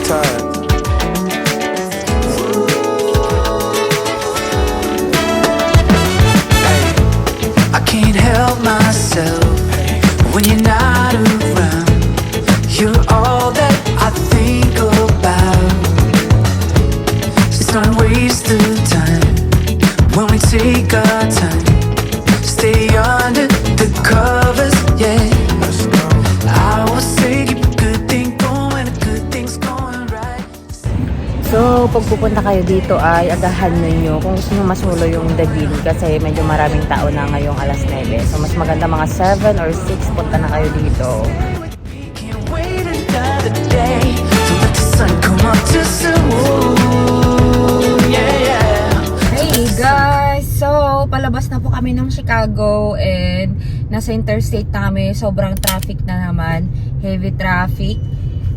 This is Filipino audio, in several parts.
tired. I can't help myself when you're not around. You're all that I think about. It's not a waste of time when we take our time. Stay under the covers, yeah. I will say keep a good thing going, a good thing's going right. So, pag pupunta kayo dito ay agahan ninyo kung gusto nyo masulo yung Davin kasi medyo maraming tao na ngayong alas 9. So, mas maganda mga 7 or 6 punta na kayo dito. Can't wait another day to let the sun come up too soon. Yeah. Hey guys! So, palabas na po kami ng Chicago and nasa interstate na kami. Sobrang traffic na naman. Heavy traffic.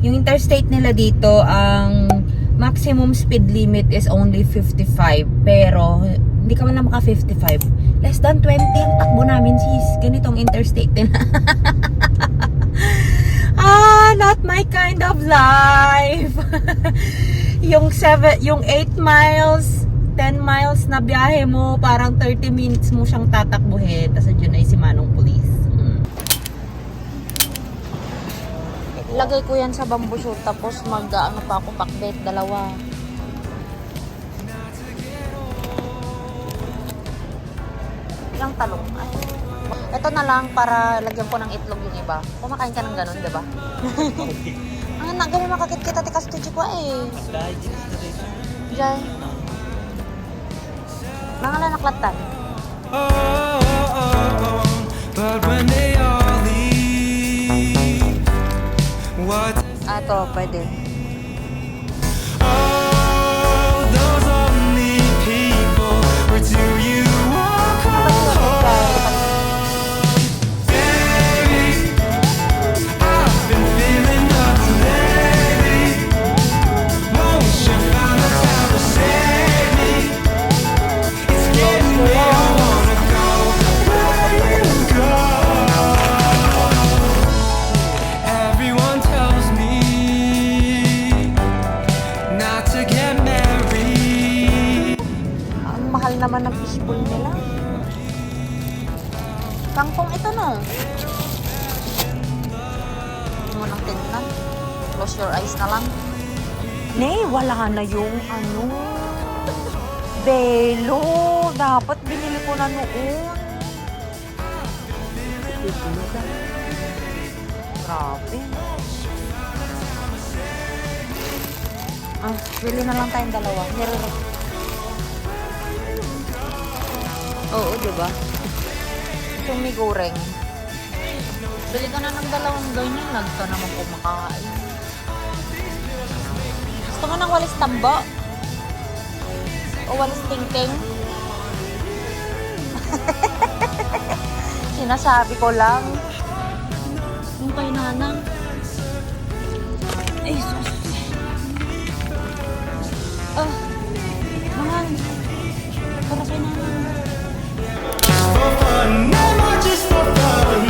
Yung interstate nila dito, ang maximum speed limit is only 55. Pero, hindi ka man lang maka 55. Less than 20 ang takbo namin sis. Ganitong interstate nila. Not my kind of life. yung 8 miles, 10 miles na biyahe mo, parang 30 minutes mo siyang tatakbuhin. Tapos dyan ay si Manong Police. Lagay ko yan sa bamboo shoot, tapos ano pa ako, pakbet, dalawa. Ilang talong. Ay. Ito na lang para lagyan ko ng itlog yung iba. Kumakain ka ng ganun, diba? Ang anak, gano'n makakit kita tikas to ko eh. Diyan. Nangalan naklatan. But when they all leave, what? Ito, pwede. All those lonely people, where do you walk home? Baby, I've been feeling nothing lately. Won't you find the time to save me? It's getting me, I wanna go where you go. Everyone tells me not to get married. Ang mahal naman ng fishbowl nila. Kangkong ito no. Mo nang tingnan. Close your eyes na lang. Nay, wala na yung belo. Dapat binili ko na noon. Grabe. Bili na lang tayong dalawa. Oo, diba? Itong may goreng. Bili ka na ng dalawang ganyan. Nagka naman kumakain. Gusto mo ng walis tambo? O walis tingting? Sinasabi ko lang. Yung kay nanang. Ay, sus. Mahal. Para kay nanang. For fun, no more just for fun.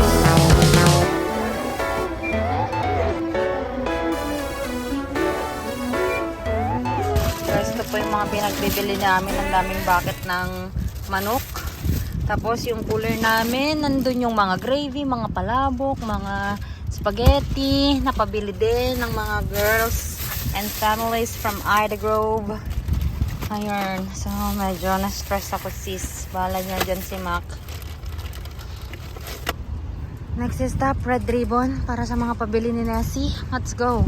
Guys, ito po yung mga pinagbibili namin. Ang daming bucket ng manok. Tapos yung cooler namin, nandun yung mga gravy, mga palabok, mga spaghetti. Napabili din ng mga girls and families from Ida Grove. Ayun. So, medyo na-stress ako sis. Bahala niya dyan si Mac. Next stop, Red Ribbon. Para sa mga pabili ni Nessie. Let's go.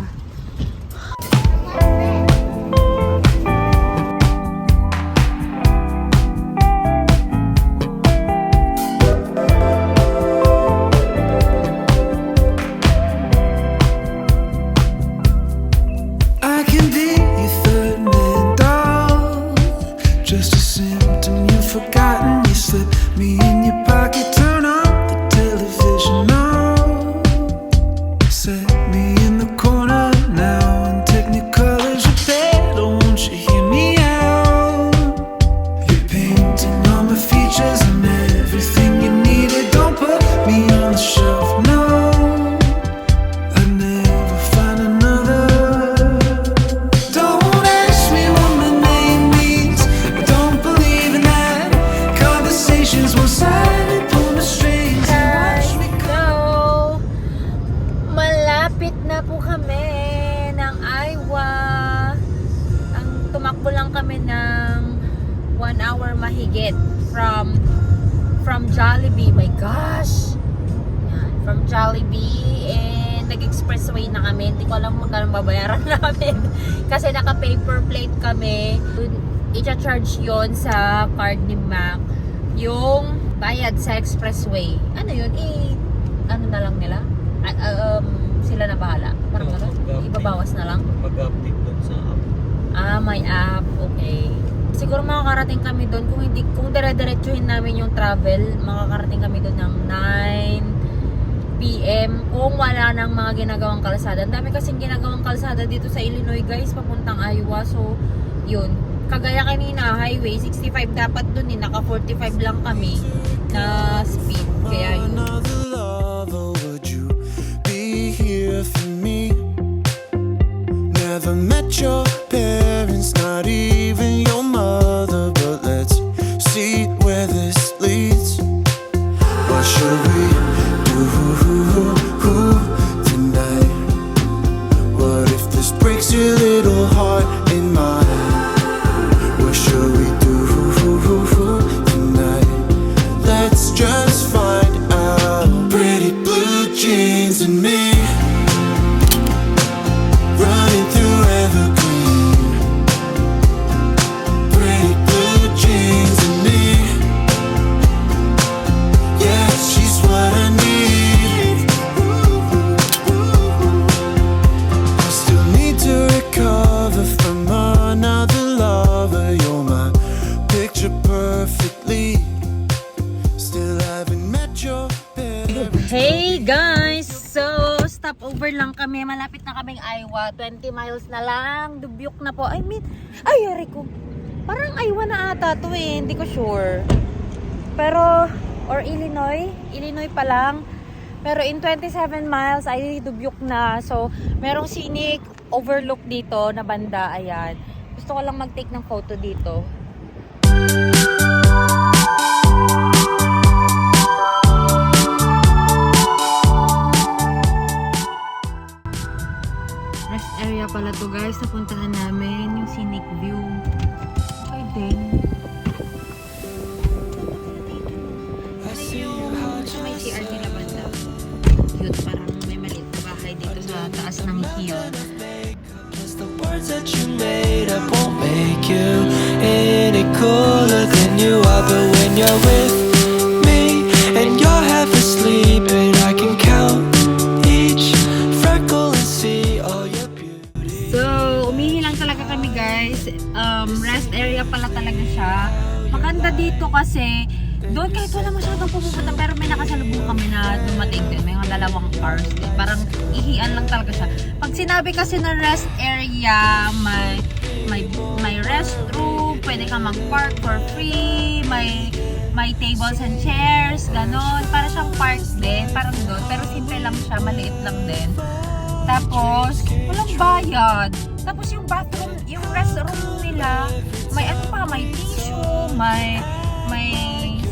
I can be your third man dog. Just a symptom you've forgotten. You slip me in your pocket, turn on the television now. Set me in the corner now, and Technicolor's your Malapit na po kami ng Iowa. Tumakbo lang kami ng 1 hour mahigit from Jollibee. My gosh! Yan, from Jollibee, and nag-expressway na kami. Hindi ko alam magkano babayaran namin kasi naka-paper plate kami. I-charge yon sa card ni Mac yung bayad sa expressway. Ano yun? Ano na lang nila? Sila na bahala. Parang gano'n? Ibabawas na lang? Mag-update doon sa app. May app. Okay. Siguro makakarating kami doon kung dire-diretsuhin namin yung travel, makakarating kami doon ng 9 PM kung wala nang mga ginagawang kalsada. Ang dami kasing ginagawang kalsada dito sa Illinois, guys, papuntang Iowa. So, yun. Kagaya kanina, highway 65 dapat doon, naka 45 lang kami na speed. Kaya yun. Another lover, would you be here for me? Never met your parents, not even your mother, but let's see where this leads. What should we do tonight? What if this breaks your little heart in mine? What should we do tonight? Let's just find out. Pretty blue jeans and me, running through evergreen. Pretty blue jeans and me, yeah, she's what I need. I still need to recover from another lover. You're my picture perfectly. Still haven't met your parents. Hey guys! So, stopover lang kami. Malapit na kaming Iowa. 20 miles na lang. Dubyok na po. Yari ko. Parang Iowa na ata to eh. Hindi ko sure. Pero, or Illinois. Illinois pa lang. Pero in 27 miles, ay dubyok na. So, merong scenic overlook dito na banda. Ayan. Gusto ko lang mag-take ng photo dito. Rest area pala to, guys. Napuntahan namin yung scenic view. Okay din. May CR nila banda. Cute. Parang may maliit na bahay dito sa taas ng hill. Cause the words that you made up won't make you any cooler than you are. But when you're with me and you're half asleep, and I can count each freckle and see all your beauty. So, umihi lang talaga kami, guys. Rest area pala talaga siya. Maganda dito kasi doon kahit wala masyadong pupunta, pero may nakasalubong kami na dumating din. May mga dalawang cars din. Parang ihian lang talaga siya. Pag sinabi kasi na rest area, may restroom, pwede ka mag-park for free, may tables and chairs, ganon. Para siyang park din, parang doon. Pero simple lang siya, maliit lang din. Tapos, walang bayad. Tapos yung bathroom, yung restroom nila, may ano pa, may tissue, may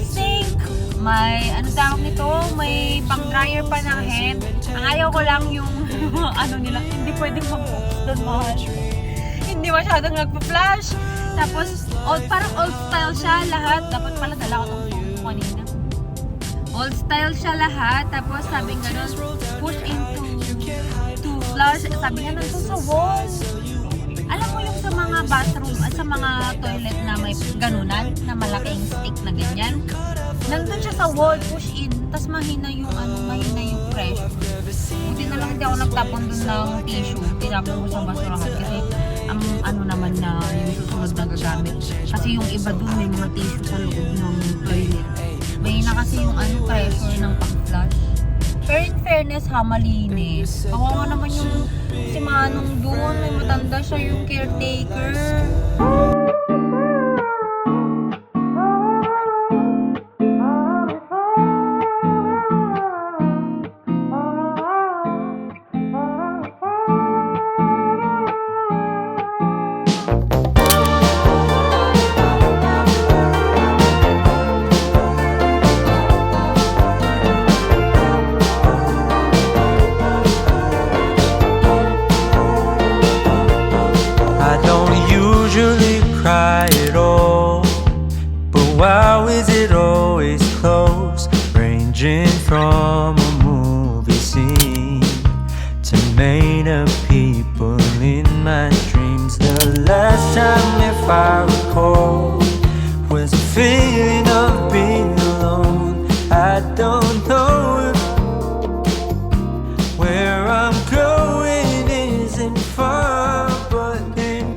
sink, may ano tawag nito, may pang dryer pa ng hand. Ang ayaw ko lang yung ano nila, hindi pwedeng mag-focus doon, mahal. Hindi masyadong nagpa-flash. Tapos parang old style siya lahat. Dapat pala dala ko itong phone ko kanina. Old style siya lahat. Tapos sabi nga nun, push into flush. Sabi nga nun sa wall. Alam mo yung sa mga bathroom at sa mga toilet na may ganunan, na malaking stick na ganyan. Nandun siya sa wall, push in. Tapos mahina yung pressure. Buti na lang hindi ako nagtapon dun ng tissue. Tinapon ko sa basurahan kasi ang ano naman na yung susunod na gagamit. Kasi yung iba dun may mga tissue sa loob ng toilet. Mahina kasi yung pressure ng pang-flush. Pero in fairness ha, malinis. Kawawa naman yung si Manong dun. May matanda siya, yung caretaker. from a movie scene to made of people in my dreams. The last time, if I recall, was a feeling of being alone. I don't know if where I'm going isn't far, but in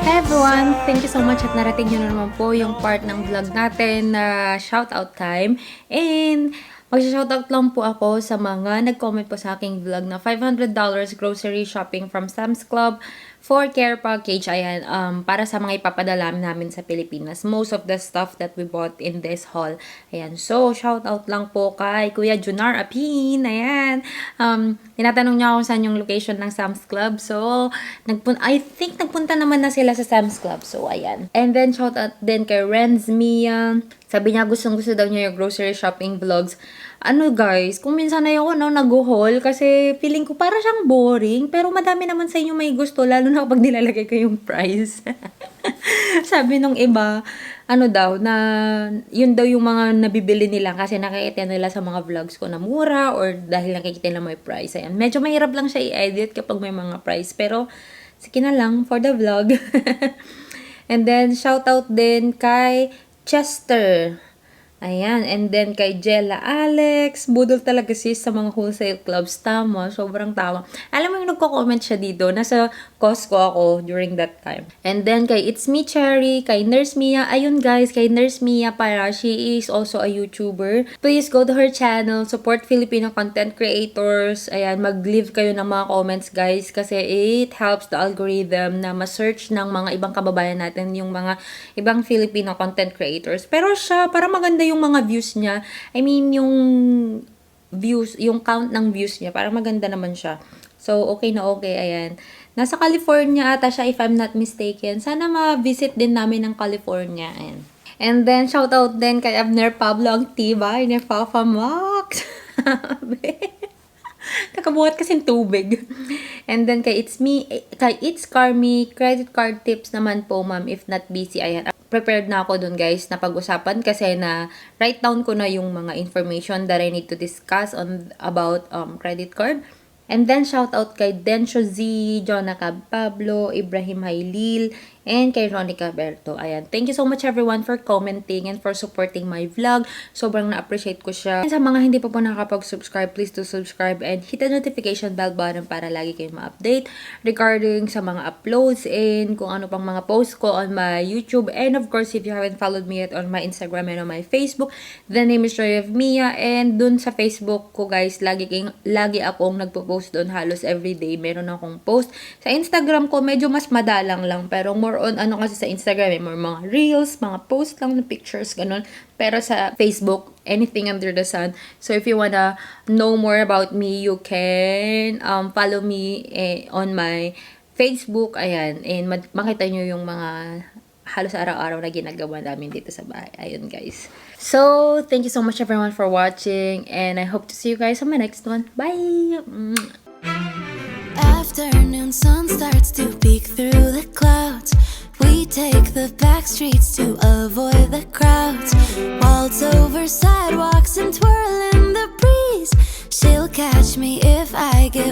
Hey everyone! Thank you so much at narating nyo na naman po yung part ng vlog natin na shoutout time. And mag-shoutout lang po ako sa mga nag-comment po sa aking vlog na $500 grocery shopping from Sam's Club for care package. Ayan, para sa mga ipapadala namin sa Pilipinas. Most of the stuff that we bought in this haul. Ayan, so shoutout lang po kay Kuya Junar Apin. Ayan, tinatanong niya ako saan yung location ng Sam's Club. So, I think nagpunta naman na sila sa Sam's Club. So, ayan. And then, shoutout din kay Renz Mia. Sabi niya, gustong-gusto daw niya yung grocery shopping vlogs. Ano guys, kung minsan na ako nag-haul kasi feeling ko para siyang boring. Pero madami naman sa inyo may gusto, lalo na kapag nilalagay ko yung price. Sabi nung iba, ano daw, na yun daw yung mga nabibili nila kasi nakikita nila sa mga vlogs ko na mura or dahil nakikita nila may price. Ayan. Medyo mahirap lang siya i-edit kapag may mga price. Pero, sige na lang for the vlog. And then, shoutout din kay Chester. Ayan. And then, kay Jella Alex. Budol talaga sis sa mga wholesale clubs. Tama. Sobrang tama. Alam mo yung nagko-comment siya dito. Nasa Costco ako during that time. And then, kay It's Me Cherry. Kay Nurse Mia. Ayun guys, kay Nurse Mia para. She is also a YouTuber. Please go to her channel. Support Filipino content creators. Ayan. Mag-leave kayo ng mga comments guys. Kasi it helps the algorithm na ma-search ng mga ibang kababayan natin. Yung mga ibang Filipino content creators. Pero siya, para maganda yung mga views niya. I mean, yung views, yung count ng views niya, parang maganda naman siya. So, okay na okay, ayan. Nasa California ata siya, if I'm not mistaken. Sana ma-visit din namin ng California, ayan. And then, shoutout din kay Abner Pablo ang tibay ni Papa Max. Nakabuhat kasing tubig. And then, kay It's Carmi, credit card tips naman po, ma'am, if not busy, ayan. Prepared na ako dun guys na pag-usapan kasi na write down ko na yung mga information that I need to discuss about credit card. And then, shout out kay Densho Z, Jonaka Pablo, Ibrahim Hailil, and kay Ronica Berto. Ayan. Thank you so much everyone for commenting and for supporting my vlog. Sobrang na-appreciate ko siya. And sa mga hindi pa po nakakapag-subscribe, please do subscribe and hit the notification bell button para lagi kayong ma-update regarding sa mga uploads and kung ano pang mga posts ko on my YouTube. And of course, if you haven't followed me yet on my Instagram and on my Facebook, the name is Joy of Mia. And dun sa Facebook ko guys, lagi akong nagpo-post doon halos everyday. Meron akong post. Sa Instagram ko, medyo mas madalang lang. Pero more on ano kasi sa Instagram, more mga reels, mga post lang na pictures, ganun. Pero sa Facebook, anything under the sun. So if you wanna know more about me, you can follow me on my Facebook. Ayan. And makita nyo yung mga halos araw-araw na ginagawa namin dito sa bahay. Ayun guys. So, thank you so much everyone for watching. And I hope to see you guys on my next one. Bye! Afternoon sun starts to peek through the clouds. We take the back streets to avoid the crowds. Waltz over sidewalks and twirl in the breeze. She'll catch me if I get